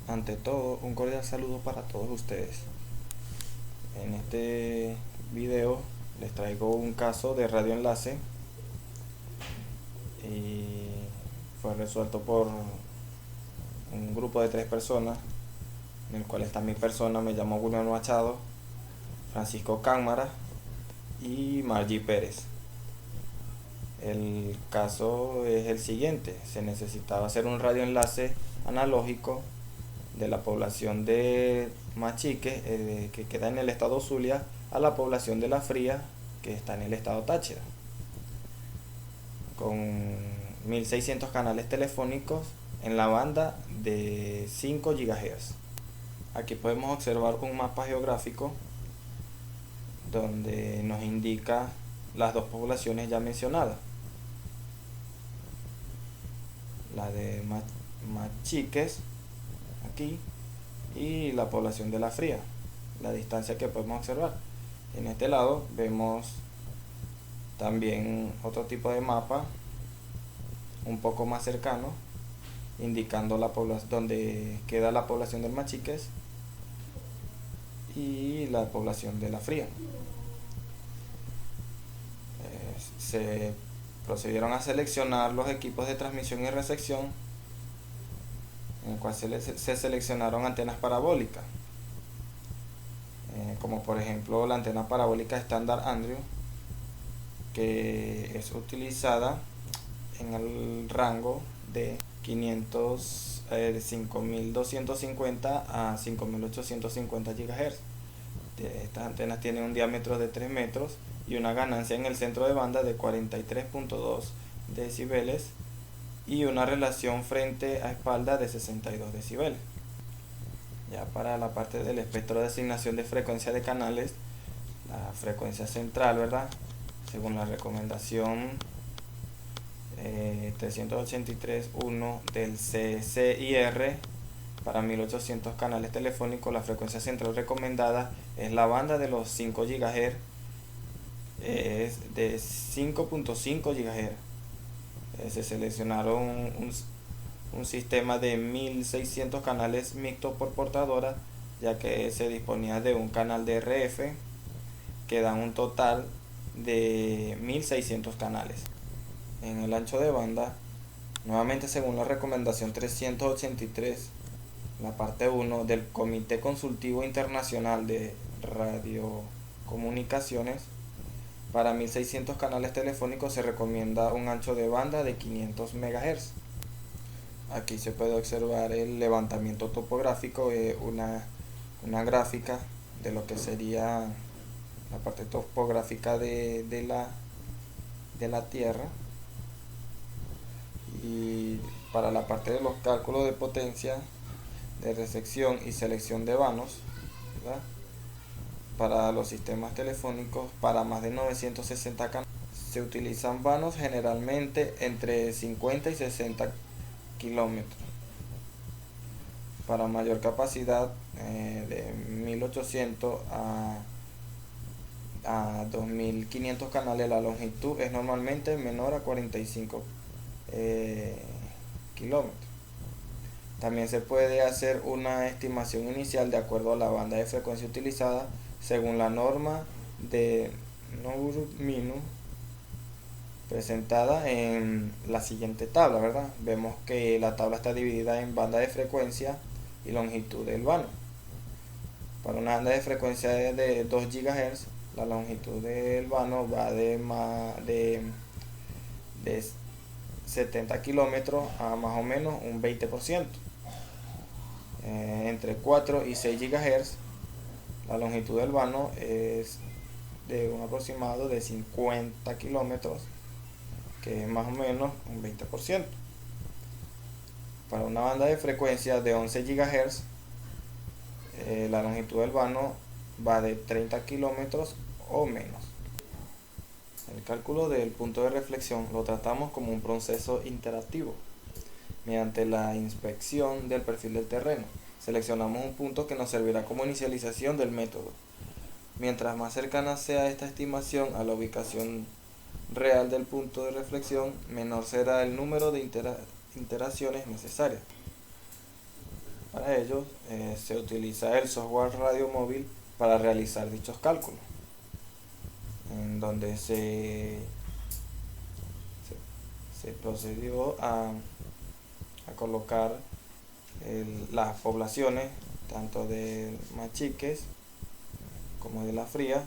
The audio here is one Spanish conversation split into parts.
Ante todo, un cordial saludo para todos ustedes. En este video les traigo un caso de radioenlace y fue resuelto por un grupo de 3 personas, en el cual está mi persona. Me llamo William Machado, Francisco Cámara y Margie Pérez. El caso es el siguiente: se necesitaba hacer un radioenlace analógico de la población de Machique, que queda en el estado Zulia, a la población de La Fría, que está en el estado Táchira, con 1600 canales telefónicos en la banda de 5 GHz. Aquí podemos observar un mapa geográfico donde nos indica las dos poblaciones ya mencionadas, la de Machiques aquí y la población de La Fría, la distancia que podemos observar. En este lado vemos también otro tipo de mapa un poco más cercano, indicando la población donde queda la población del Machiques y la población de La Fría. Se procedieron a seleccionar los equipos de transmisión y recepción, en el cual se seleccionaron antenas parabólicas, como por ejemplo la antena parabólica estándar Andrew, que es utilizada en el rango de 5250 a 5850 GHz. Estas antenas tienen un diámetro de 3 metros y una ganancia en el centro de banda de 43.2 decibeles y una relación frente a espalda de 62 decibeles. Ya para la parte del espectro de asignación de frecuencia de canales, la frecuencia central, ¿verdad?, según la recomendación 383.1 del CCIR, para 1800 canales telefónicos, la frecuencia central recomendada es la banda de los 5 GHz, es de 5.5 GHz. Se seleccionaron un sistema de 1600 canales mixtos por portadora, ya que se disponía de un canal de RF que dan un total de 1600 canales. En el ancho de banda, nuevamente según la recomendación 383, la parte 1 del Comité Consultivo Internacional de Radiocomunicaciones, para 1600 canales telefónicos se recomienda un ancho de banda de 500 MHz. Aquí se puede observar el levantamiento topográfico, una gráfica de lo que sería la parte topográfica de la Tierra. Y para la parte de los cálculos de potencia, de recepción y selección de vanos, ¿verdad?, para los sistemas telefónicos para más de 960 canales se utilizan vanos generalmente entre 50 y 60 kilómetros. Para mayor capacidad, de 1800 a 2500 canales, la longitud es normalmente menor a 45 kilómetros. También se puede hacer una estimación inicial de acuerdo a la banda de frecuencia utilizada, según la norma de Nord-Minu, presentada en la siguiente tabla, ¿verdad? Vemos que la tabla está dividida en banda de frecuencia y longitud del vano. Para una banda de frecuencia de 2 GHz, la longitud del vano va de 70 kilómetros a más o menos un 20%. Entre 4 y 6 GHz, la longitud del vano es de un aproximado de 50 kilómetros, que es más o menos un 20%. Para una banda de frecuencia de 11 GHz, la longitud del vano va de 30 kilómetros o menos. El cálculo del punto de reflexión lo tratamos como un proceso interactivo. Mediante la inspección del perfil del terreno, seleccionamos un punto que nos servirá como inicialización del método. Mientras más cercana sea esta estimación a la ubicación real del punto de reflexión, menor será el número de interacciones necesarias. Para ello se utiliza el software radio móvil para realizar dichos cálculos, en donde se procedió a colocar las poblaciones tanto de Machiques como de La Fría,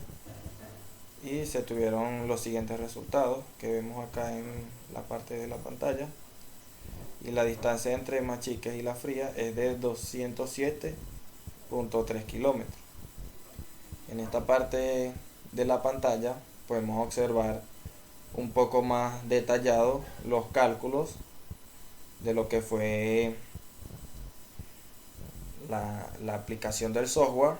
y se tuvieron los siguientes resultados que vemos acá en la parte de la pantalla. Y la distancia entre Machiques y La Fría es de 207.3 kilómetros. En esta parte de la pantalla podemos observar un poco más detallado los cálculos de lo que fue la aplicación del software.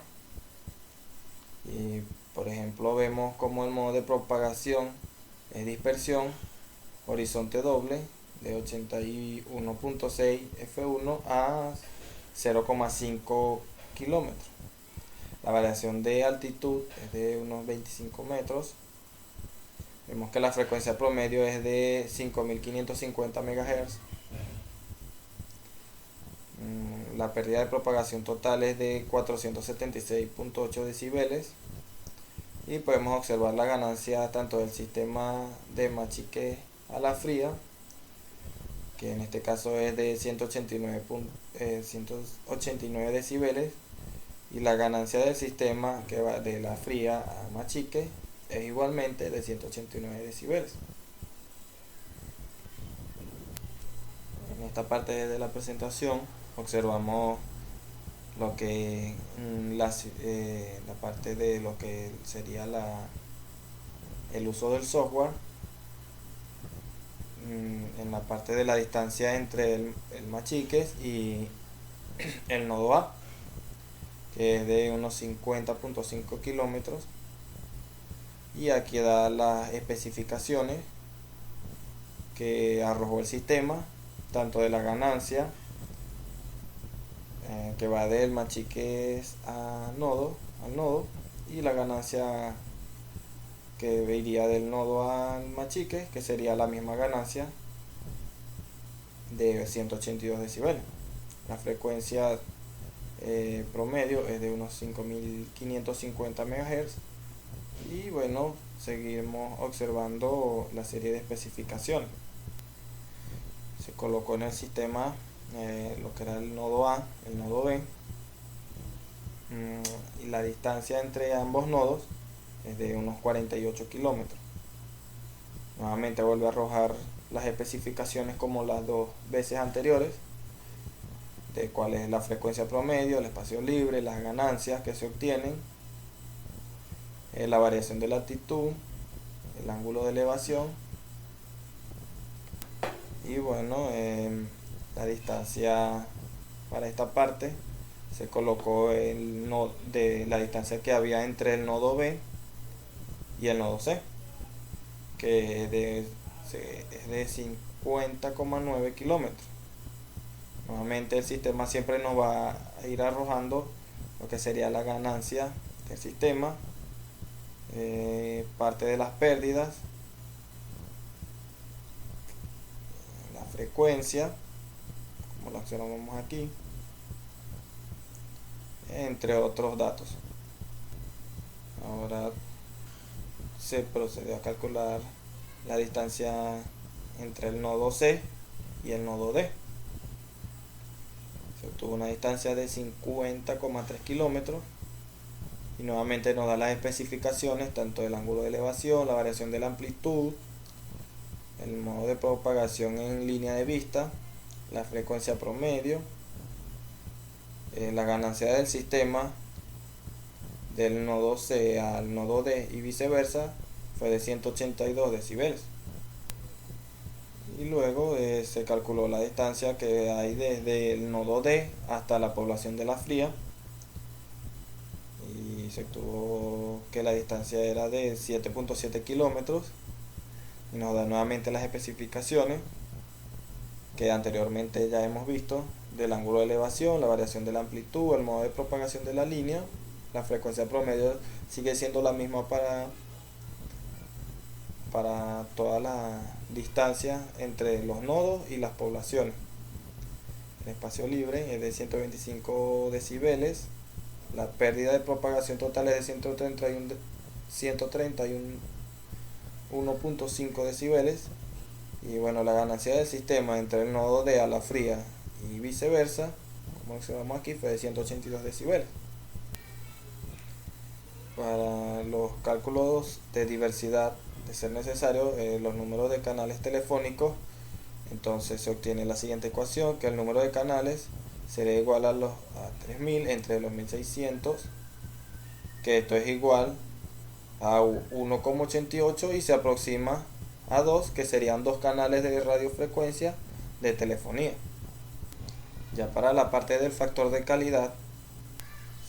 Y por ejemplo vemos como el modo de propagación es dispersión horizonte doble de 81.6 F1 a 0,5 kilómetros. La variación de altitud es de unos 25 metros. Vemos que la frecuencia promedio es de 5550 MHz. La pérdida de propagación total es de 476.8 decibeles. Y podemos observar la ganancia tanto del sistema de Machique a La Fría, que en este caso es de 189 decibeles, y la ganancia del sistema que va de La Fría a Machique es igualmente de 189 decibeles. En esta parte de la presentación observamos lo que la parte de lo que sería el uso del software en la parte de la distancia entre el Machiques y el nodo A, que es de unos 50.5 kilómetros. Y aquí da las especificaciones que arrojó el sistema, tanto de la ganancia que va del Machiques al nodo, y la ganancia que iría del nodo al Machiques, que sería la misma ganancia de 182 decibeles. La frecuencia promedio es de unos 5550 MHz. Y bueno, seguimos observando la serie de especificaciones. Se colocó en el sistema lo que era el nodo A, el nodo B, y la distancia entre ambos nodos es de unos 48 kilómetros. Nuevamente vuelve a arrojar las especificaciones como las dos veces anteriores, de cuál es la frecuencia promedio, el espacio libre, las ganancias que se obtienen, la variación de la altitud, el ángulo de elevación, y bueno, la distancia para esta parte se colocó de la distancia que había entre el nodo B y el nodo C, que es de 50,9 kilómetros. Nuevamente el sistema siempre nos va a ir arrojando lo que sería la ganancia del sistema, parte de las pérdidas, la frecuencia, como lo observamos aquí, entre otros datos. Ahora se procedió a calcular la distancia entre el nodo C y el nodo D. Se obtuvo una distancia de 50,3 kilómetros. Y nuevamente nos da las especificaciones tanto del ángulo de elevación, la variación de la amplitud, el modo de propagación en línea de vista, la frecuencia promedio, la ganancia del sistema del nodo C al nodo D y viceversa fue de 182 decibeles. Y luego se calculó la distancia que hay desde el nodo D hasta la población de La Fría, y se obtuvo que la distancia era de 7.7 kilómetros. Y nos da nuevamente las especificaciones que anteriormente ya hemos visto, del ángulo de elevación, la variación de la amplitud, el modo de propagación de la línea. La frecuencia promedio sigue siendo la misma para toda la distancia entre los nodos y las poblaciones. el espacio libre es de 125 decibeles, la pérdida de propagación total es de 131 decibeles, y bueno, la ganancia del sistema entre el nodo D a la fría y viceversa, como observamos aquí, fue de 182 decibeles. Para los cálculos de diversidad, de ser necesario, los números de canales telefónicos, entonces se obtiene la siguiente ecuación, que el número de canales sería igual a 3000 entre los 1600, que esto es igual a 1,88 y se aproxima a 2, que serían dos canales de radiofrecuencia de telefonía. Ya para la parte del factor de calidad,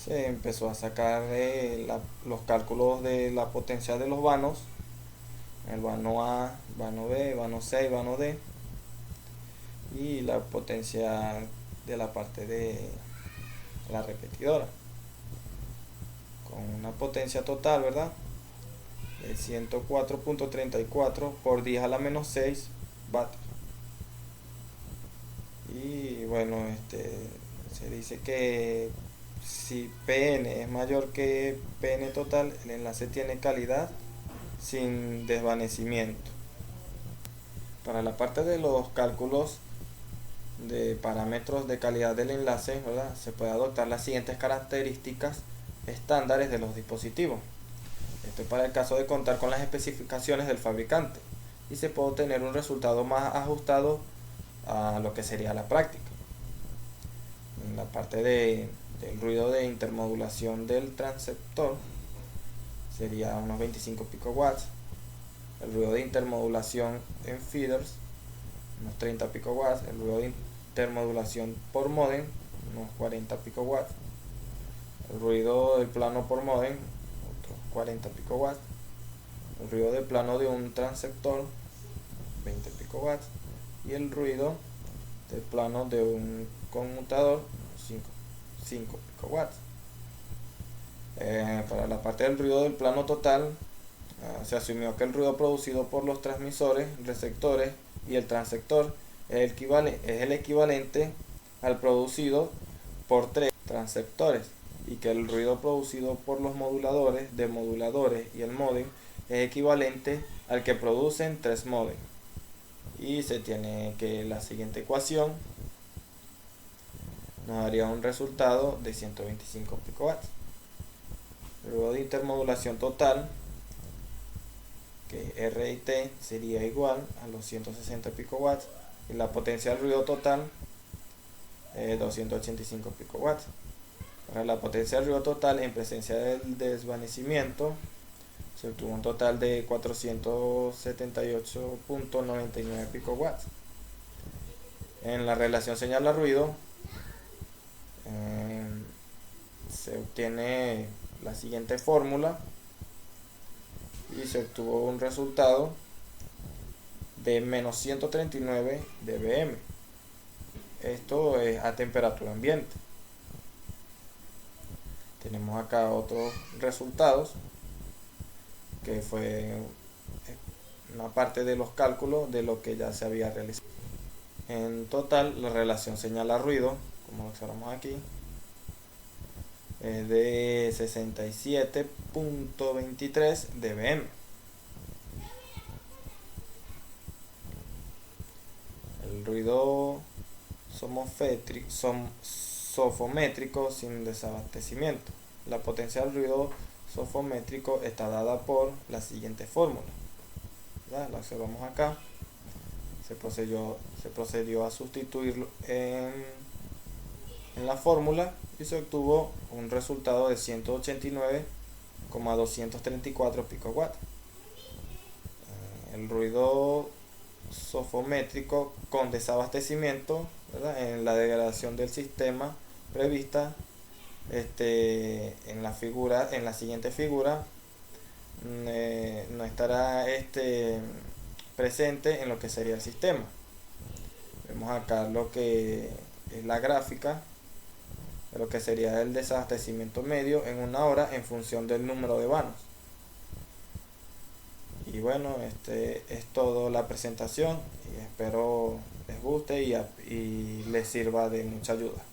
se empezó a sacar los cálculos de la potencia de los vanos, el vano A, vano B, vano C y vano D, y la potencia de la parte de la repetidora, con una potencia total, ¿verdad?, de 104.34 por 10 a la menos 6 vatios. Y bueno, se dice que si Pn es mayor que Pn total, el enlace tiene calidad sin desvanecimiento. Para la parte de los cálculos de parámetros de calidad del enlace, ¿verdad?, se puede adoptar las siguientes características estándares de los dispositivos. Esto es para el caso de contar con las especificaciones del fabricante, y se puede obtener un resultado más ajustado a lo que sería la práctica. En la parte del ruido de intermodulación del transceptor sería unos 25 picowatts. El ruido de intermodulación en feeders, unos 30 picowatts. El ruido de intermodulación por modem, unos 40 picowatts. El ruido del plano por modem, otros 40 picowatts. El ruido de plano de un transceptor, 20 picowatts. Y el ruido del plano de un conmutador, 5 picowatts. Para la parte del ruido del plano total, se asumió que el ruido producido por los transmisores, receptores y el transector es el equivalente al producido por 3 transceptores, y que el ruido producido por los moduladores, demoduladores y el módem es equivalente al que producen 3 módem. Y se tiene que la siguiente ecuación nos daría un resultado de 125 picowatts. El ruido de intermodulación total, que R y T sería igual a los 160 picowatts, y la potencia del ruido total 285 picowatts. Para la potencia del ruido total en presencia del desvanecimiento se obtuvo un total de 478.99 picowatts. En la relación señal a ruido se obtiene la siguiente fórmula y se obtuvo un resultado de menos 139 dBm. Esto es a temperatura ambiente. Tenemos acá otros resultados, que fue una parte de los cálculos de lo que ya se había realizado. En total, la relación señal a ruido, como lo observamos aquí, es de 67.23 dBm. El ruido sofométrico sin desabastecimiento. La potencia del ruido sofométrico está dada por la siguiente fórmula. La observamos acá. Se procedió a sustituirlo en la fórmula y se obtuvo un resultado de 189,234 picowatts. El ruido sofométrico con desabastecimiento, ¿verdad?, en la degradación del sistema prevista en la siguiente figura, no estará presente en lo que sería el sistema. Vemos acá lo que es la gráfica de lo que sería el desabastecimiento medio en una hora en función del número de vanos. Y bueno, es todo la presentación, y espero les les guste y les sirva de mucha ayuda.